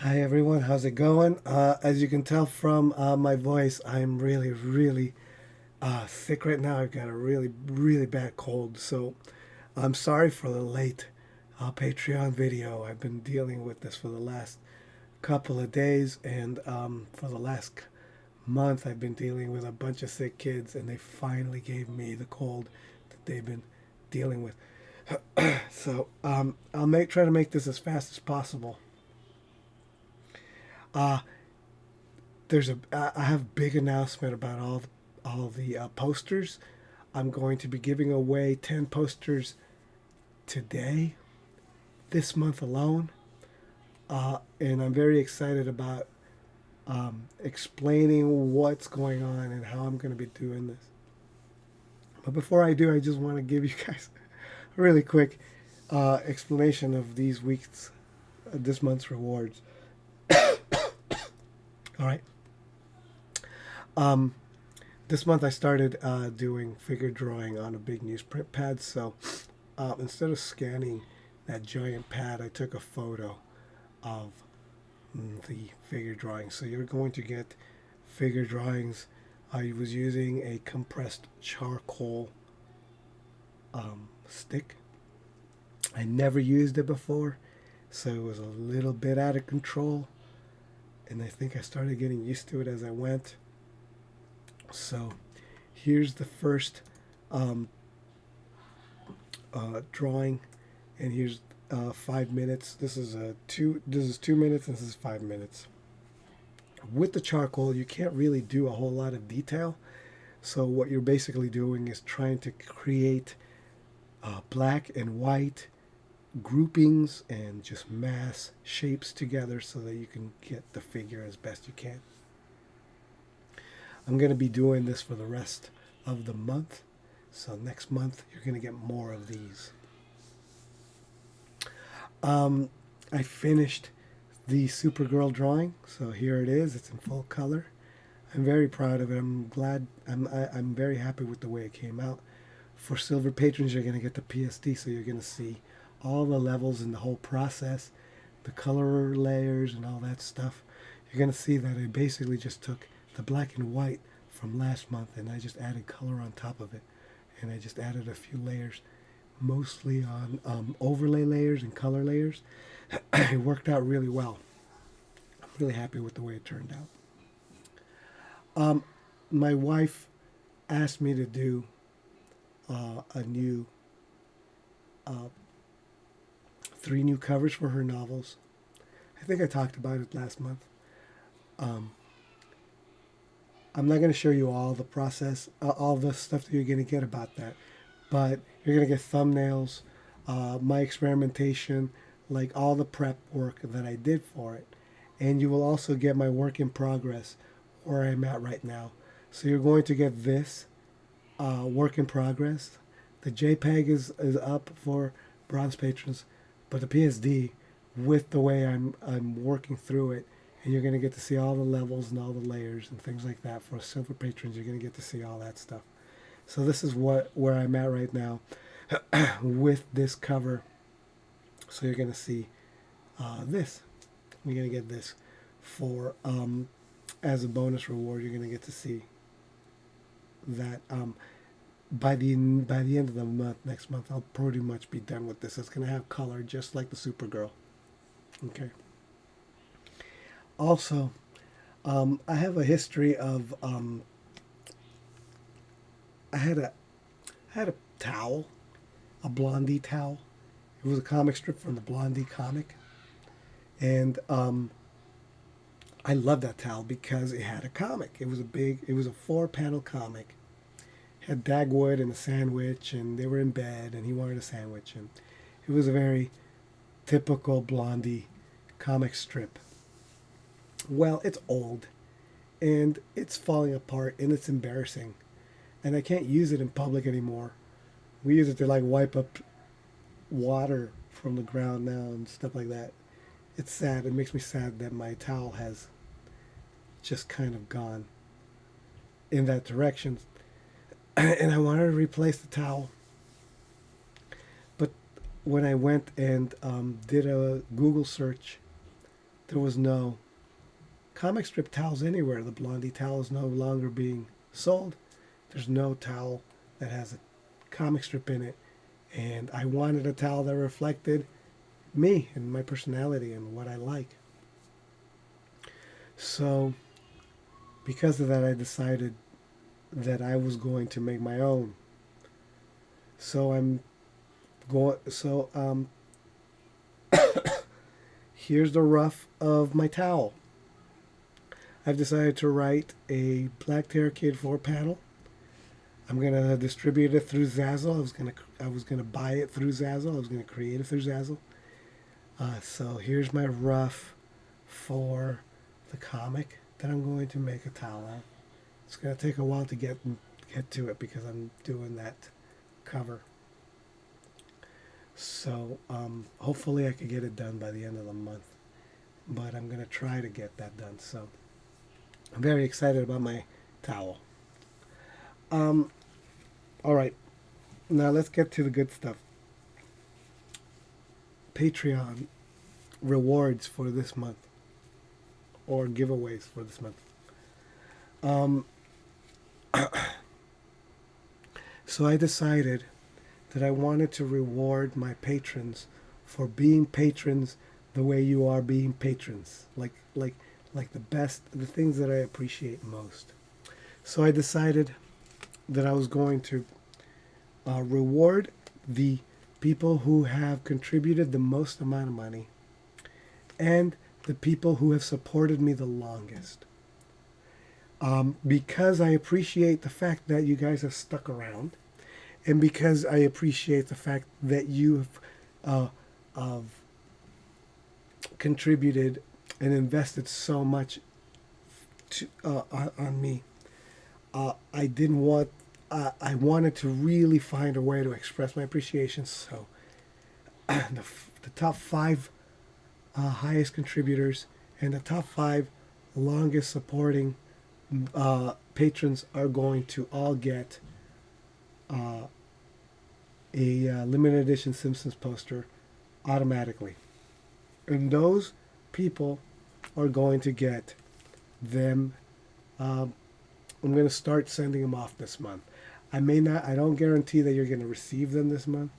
Hi everyone, how's it going? As you can tell from my voice, I'm really sick right now. I've got a really bad cold, so I'm sorry for the late Patreon video. I've been dealing with this for the last couple of days, and for the last month, I've been dealing with a bunch of sick kids, and they finally gave me the cold that they've been dealing with. So I'll try to make this as fast as possible. Uh, I have a big announcement about all the posters. I'm going to be giving away 10 posters today, this month alone, and I'm very excited about explaining what's going on and how I'm going to be doing this. But before I do, I just want to give you guys a really quick explanation of this month's rewards. All right. Um, this month I started doing figure drawing on a big newsprint pad. So instead of scanning that giant pad, I took a photo of the figure drawing. So you're going to get figure drawings. I was using a compressed charcoal stick. I never used it before, so it was a little bit out of control. And I think I started getting used to it as I went. So here's the first um, drawing, and here's 5 minutes. This is 2 minutes, and this is 5 minutes. With the charcoal, you can't really do a whole lot of detail. So what you're basically doing is trying to create black and white groupings and just mass shapes together so that you can get the figure as best you can. I'm going to be doing this for the rest of the month. So next month, you're going to get more of these. I finished the Supergirl drawing, so here it is. It's in full color. I'm very proud of it. I'm very happy with the way it came out. For silver patrons, you're going to get the PSD, so you're going to see all the levels and the whole process, the color layers and all that stuff. You're going to see that I basically just took the black and white from last month and I just added color on top of it. And I just added a few layers, mostly on overlay layers and color layers. It worked out really well. I'm really happy with the way it turned out. My wife asked me to do a new uh, 3 new covers for her novels. I think I talked about it last month. Um, I'm not going to show you all the process, all the stuff that you're going to get about that, but you're going to get thumbnails, my experimentation, like all the prep work that I did for it. And you will also get my work in progress, where I'm at right now. So you're going to get this work in progress. The JPEG is up for bronze patrons, but the PSD, with the way I'm working through it, and you're going to get to see all the levels and all the layers and things like that. For silver patrons, you're going to get to see all that stuff. So this is where I'm at right now with this cover. So you're going to see this. You're going to get this for as a bonus reward. You're going to get to see that by the end of the month, next month, I'll pretty much be done with this. It's going to have color just like the Supergirl. Okay. Also, I have a history of I had a towel, a Blondie towel. It was a comic strip from the Blondie comic, and I loved that towel because it had a comic. It was a 4 panel comic. It had Dagwood and a sandwich, and they were in bed, and he wanted a sandwich, and it was a very typical Blondie comic strip. Well, it's old, and it's falling apart, and it's embarrassing, and I can't use it in public anymore. We use it to like wipe up water from the ground now and stuff like that. It's sad. It makes me sad that my towel has just kind of gone in that direction. And I wanted to replace the towel. But when I went and did a Google search there was no comic strip towels anywhere. The Blondie towel is no longer being sold. There's no towel that has a comic strip in it. And I wanted a towel that reflected me and my personality and what I like. So, because of that, I decided that I was going to make my own. So I'm going. Here's the rough of my towel. I've decided to write a Black Terror Kid 4 panel. I'm gonna distribute it through Zazzle. I was gonna buy it through Zazzle. I was gonna create it through Zazzle. So here's my rough for the comic that I'm going to make a towel out. It's gonna take a while to get to it because I'm doing that cover. So hopefully I could get it done by the end of the month. But I'm gonna try to get that done. So I'm very excited about my towel. All right, now let's get to the good stuff. Patreon rewards for this month, or giveaways for this month. So I decided that I wanted to reward my patrons for being patrons the way you are being patrons, like the best, the things that I appreciate most. So I decided that I was going to reward the people who have contributed the most amount of money and the people who have supported me the longest. Because I appreciate the fact that you guys have stuck around, and because I appreciate the fact that you have contributed and invested so much on me, I didn't want. I wanted to really find a way to express my appreciation. So the top 5 highest contributors and the top 5 longest supporting patrons are going to all get a limited edition Simpsons poster automatically. And those people are going to get them. I'm going to start sending them off this month. I don't guarantee that you're going to receive them this month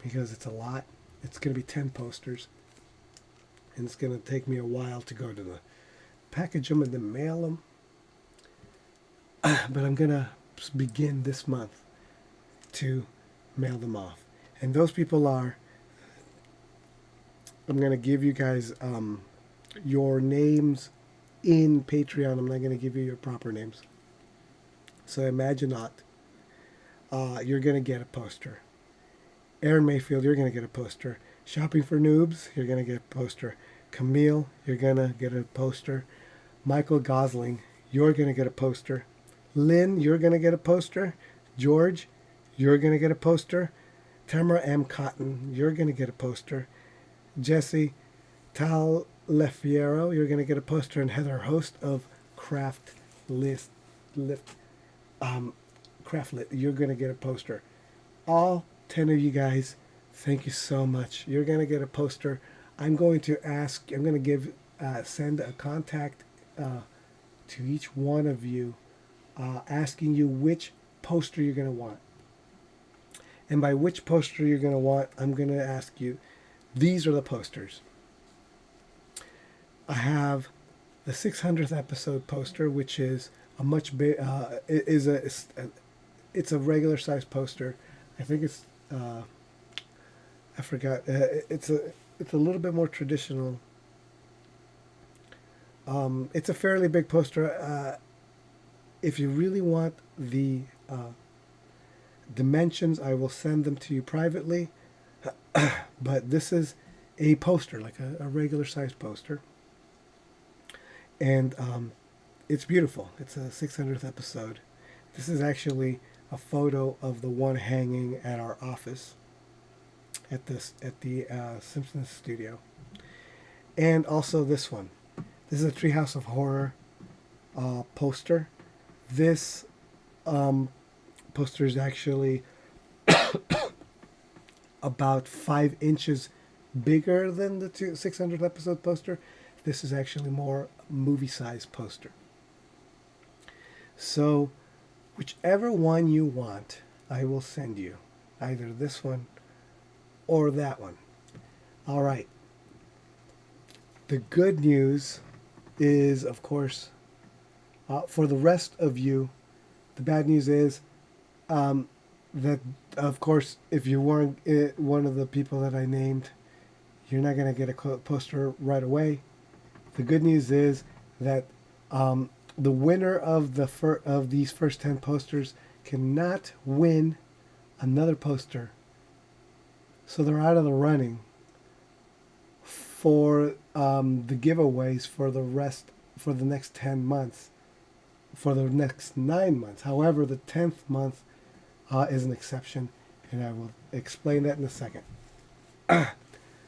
because it's a lot. It's going to be 10 posters. And it's going to take me a while to go to the package them and then mail them. But I'm going to begin this month to mail them off. And those people are, I'm going to give you guys your names in Patreon. I'm not going to give you your proper names. So imagine not. You're going to get a poster. Aaron Mayfield, you're going to get a poster. Shopping for Noobs, you're going to get a poster. Camille, you're going to get a poster. Michael Gosling, you're going to get a poster. Lynn, you're going to get a poster. George, you're going to get a poster. Tamara M. Cotton, you're going to get a poster. Jesse Tallefiero, you're going to get a poster. And Heather, host of Craft Craftlit, you're going to get a poster. All 10 of you guys, thank you so much. You're going to get a poster. I'm going to send a contact to each one of you asking you which poster you're going to want. And by which poster you're going to want, I'm going to ask you, these are the posters. I have the 600th episode poster, which is a much big, it's a regular size poster. I think it's, I forgot, it's a little bit more traditional. It's a fairly big poster. If you really want the dimensions, I will send them to you privately. But this is a poster, like a regular size poster. And it's beautiful. It's a 600th episode. This is actually a photo of the one hanging at our office at the Simpsons studio. And also this one. This is a Treehouse of Horror poster. This poster is actually about 5 inches bigger than the 600th episode poster. This is actually more movie-sized poster. So whichever one you want, I will send you. Either this one or that one. All right. The good news is, of course, for the rest of you, the bad news is that, of course, if you weren't one of the people that I named, you're not going to get a poster right away. The good news is that the winner of of these first 10 posters cannot win another poster. So they're out of the running for the giveaways for the next 10 months, for the next 9 months. However, the 10th month is an exception, and I will explain that in a second.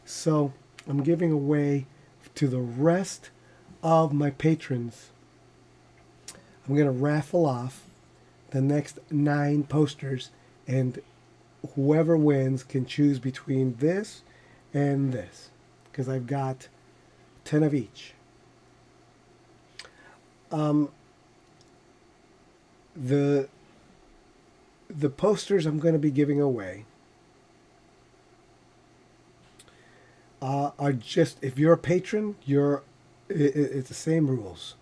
So I'm giving away to the rest of my patrons. I'm going to raffle off the next 9 posters, and whoever wins can choose between this and this, because I've got 10 of each. The posters I'm going to be giving away are just, if you're a patron, it's the same rules.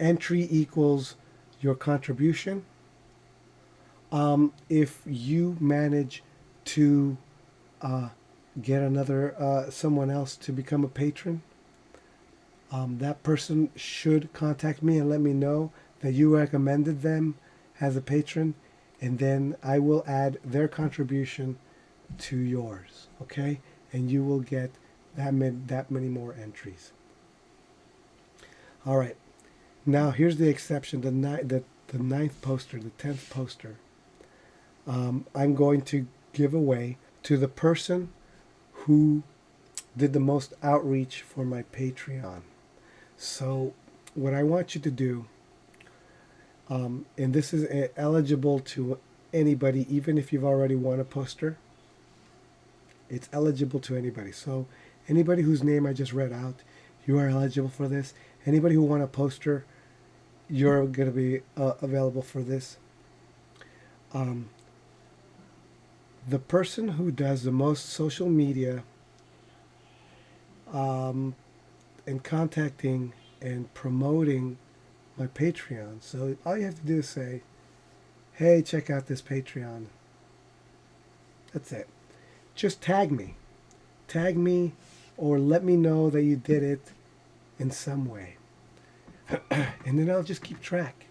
Entry equals your contribution. If you manage to get someone else to become a patron, that person should contact me and let me know that you recommended them as a patron, and then I will add their contribution to yours, okay? And you will get that many more entries. All right. Now here's the exception. The 9th poster, the 10th poster, I'm going to give away to the person who did the most outreach for my Patreon. So what I want you to do, and this is eligible to anybody, even if you've already won a poster, it's eligible to anybody. So anybody whose name I just read out, you are eligible for this. Anybody who won a poster, you're going to be available for this. The person who does the most social media and contacting and promoting my Patreon. So all you have to do is say, hey, check out this Patreon. That's it. Just tag me. Tag me or let me know that you did it in some way. And then I'll just keep track.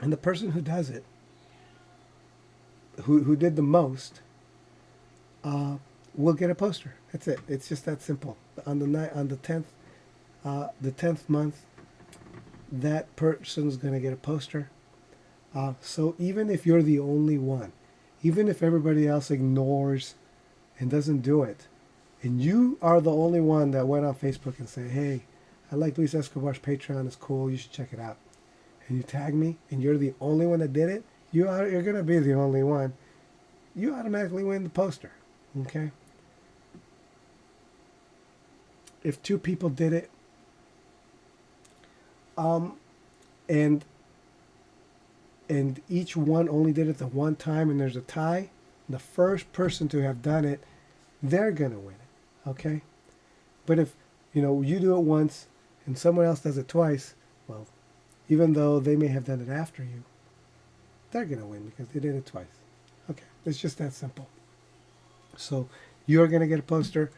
And the person who does it, who did the most, will get a poster. That's it. It's just that simple. On the 10th month, that person's going to get a poster. So even if you're the only one, even if everybody else ignores and doesn't do it, and you are the only one that went on Facebook and said, hey, I like Luis Escobar's Patreon, it's cool, you should check it out, and you tag me, and you're the only one that did it, you're going to be the only one, you automatically win the poster, okay? If 2 people did it, and each one only did it the one time, and there's a tie, the first person to have done it, they're going to win it, okay? But if, you do it once and someone else does it twice, well, even though they may have done it after you, they're going to win because they did it twice. Okay, it's just that simple. So you're going to get a poster.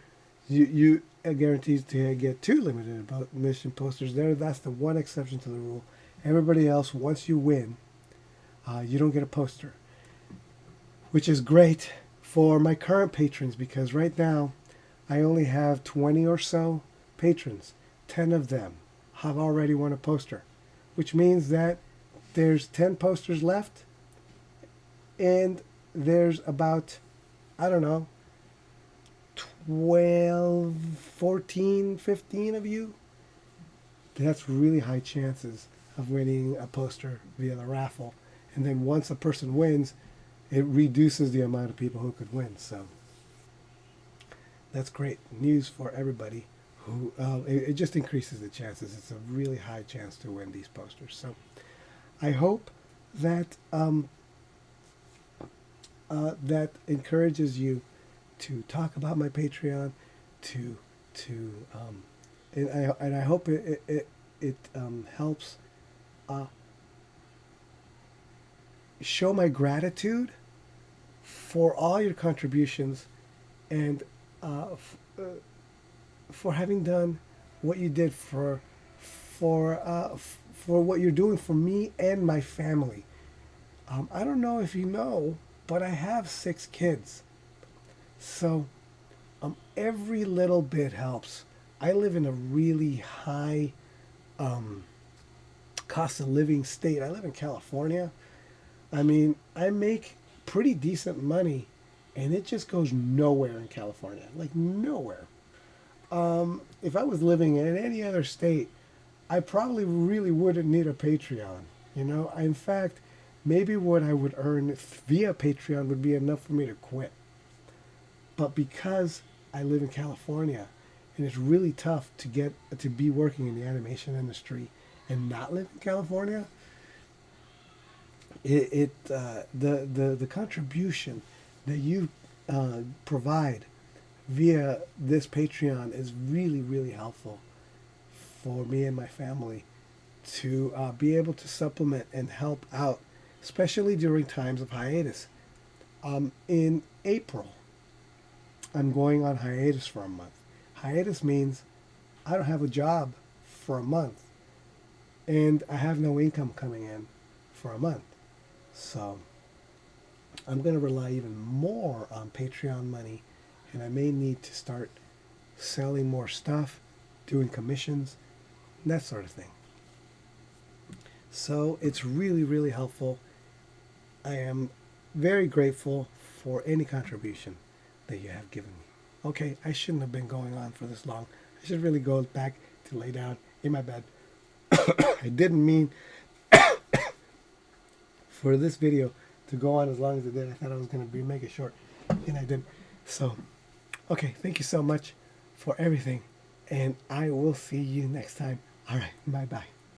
You are guaranteed to get 2 limited edition posters there. That's the one exception to the rule. Everybody else, once you win, you don't get a poster, which is great for my current patrons because right now I only have 20 or so patrons. 10 of them have already won a poster, which means that there's 10 posters left, and there's about, 12, 14, 15 of you. That's really high chances of winning a poster via the raffle. And then once a person wins, it reduces the amount of people who could win. So that's great news for everybody who it just increases the chances. It's a really high chance to win these posters. So I hope that that encourages you to talk about my Patreon, to to and I hope it helps show my gratitude for all your contributions and for having done what you did for what you're doing for me and my family. I don't know if you know, but I have 6 kids, so every little bit helps. I live in a really high cost of living state. I live in California. I mean, I make pretty decent money, and it just goes nowhere in California, like nowhere. If I was living in any other state, I probably really wouldn't need a Patreon. In fact, maybe what I would earn via Patreon would be enough for me to quit. But because I live in California, and it's really tough to get to be working in the animation industry and not live in California, the contribution that you provide via this Patreon is really, really helpful for me and my family to be able to supplement and help out, especially during times of hiatus. In April, I'm going on hiatus for a month. Hiatus means I don't have a job for a month, and I have no income coming in for a month. So I'm going to rely even more on Patreon money, and I may need to start selling more stuff, doing commissions, that sort of thing. So it's really, really helpful. I am very grateful for any contribution that you have given me. Okay, I shouldn't have been going on for this long. I should really go back to lay down in my bed. I didn't mean for this video to go on as long as it did. I thought I was going to make it short, and I didn't. So, okay, thank you so much for everything, and I will see you next time. All right, bye-bye.